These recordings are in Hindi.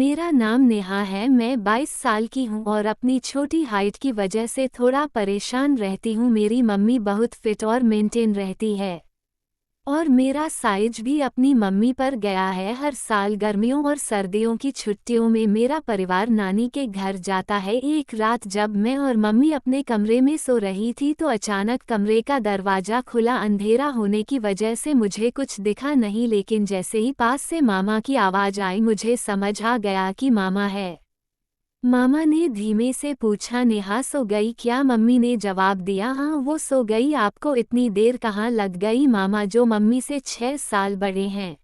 मेरा नाम नेहा है। मैं 22 साल की हूँ और अपनी छोटी हाइट की वजह से थोड़ा परेशान रहती हूँ। मेरी मम्मी बहुत फिट और मेंटेन रहती है और मेरा साइज भी अपनी मम्मी पर गया है। हर साल गर्मियों और सर्दियों की छुट्टियों में मेरा परिवार नानी के घर जाता है। एक रात जब मैं और मम्मी अपने कमरे में सो रही थी तो अचानक कमरे का दरवाज़ा खुला। अंधेरा होने की वजह से मुझे कुछ दिखा नहीं, लेकिन जैसे ही पास से मामा की आवाज़ आई मुझे समझ आ गया कि मामा है। मामा ने धीमे से पूछा, नेहा सो गई क्या? मम्मी ने जवाब दिया, हाँ वो सो गई। आपको इतनी देर कहाँ लग गई? मामा, जो मम्मी से 6 साल बड़े हैं,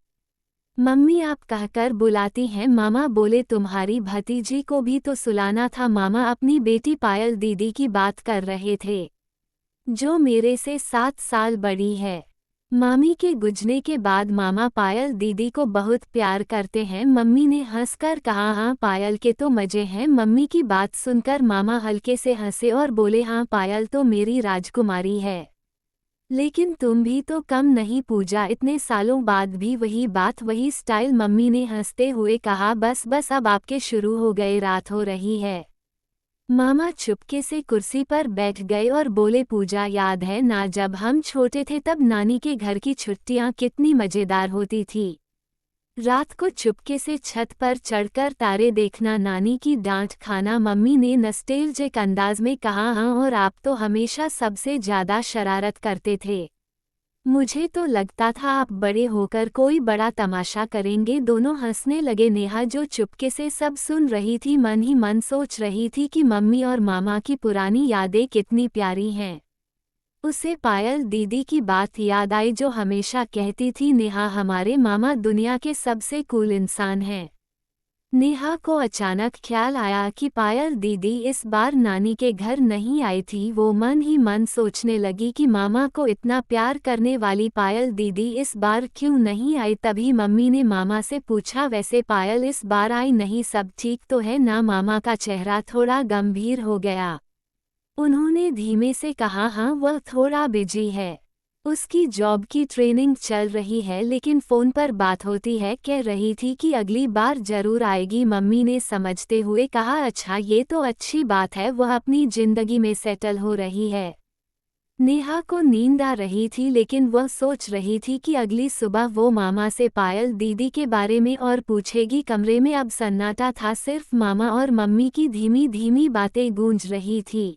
मम्मी आप कहकर बुलाती हैं। मामा बोले, तुम्हारी भतीजी को भी तो सुलाना था। मामा अपनी बेटी पायल दीदी की बात कर रहे थे, जो मेरे से 7 साल बड़ी है। मामी के गुजरने के बाद मामा पायल दीदी को बहुत प्यार करते हैं। मम्मी ने हंसकर कहा, हाँ पायल के तो मजे हैं। मम्मी की बात सुनकर मामा हल्के से हंसे और बोले, हाँ पायल तो मेरी राजकुमारी है। लेकिन तुम भी तो कम नहीं पूजा, इतने सालों बाद भी वही बात वही स्टाइल। मम्मी ने हंसते हुए कहा, बस बस अब आपके शुरू हो गए, रात हो रही है। मामा चुपके से कुर्सी पर बैठ गए और बोले, पूजा याद है ना जब हम छोटे थे तब नानी के घर की छुट्टियां कितनी मजेदार होती थी। रात को चुपके से छत पर चढ़कर तारे देखना, नानी की डांट खाना। मम्मी ने नॉस्टैल्जिक अंदाज में कहा, हाँ और आप तो हमेशा सबसे ज्यादा शरारत करते थे। मुझे तो लगता था आप बड़े होकर कोई बड़ा तमाशा करेंगे। दोनों हंसने लगे। नेहा, जो चुपके से सब सुन रही थी, मन ही मन सोच रही थी कि मम्मी और मामा की पुरानी यादें कितनी प्यारी हैं। उसे पायल दीदी की बात याद आई जो हमेशा कहती थी, नेहा हमारे मामा दुनिया के सबसे कूल इंसान हैं। नेहा को अचानक ख्याल आया कि पायल दीदी इस बार नानी के घर नहीं आई थी। वो मन ही मन सोचने लगी कि मामा को इतना प्यार करने वाली पायल दीदी इस बार क्यों नहीं आई। तभी मम्मी ने मामा से पूछा, वैसे पायल इस बार आई नहीं, सब ठीक तो है ना? मामा का चेहरा थोड़ा गंभीर हो गया। उन्होंने धीमे से कहा, हाँ वह थोड़ा बिजी है, उसकी जॉब की ट्रेनिंग चल रही है, लेकिन फ़ोन पर बात होती है। कह रही थी कि अगली बार जरूर आएगी। मम्मी ने समझते हुए कहा, अच्छा ये तो अच्छी बात है, वह अपनी ज़िंदगी में सेटल हो रही है। नेहा को नींद आ रही थी, लेकिन वह सोच रही थी कि अगली सुबह वो मामा से पायल दीदी के बारे में और पूछेगी। कमरे में अब सन्नाटा था, सिर्फ मामा और मम्मी की धीमी धीमी बातें गूंज रही थी।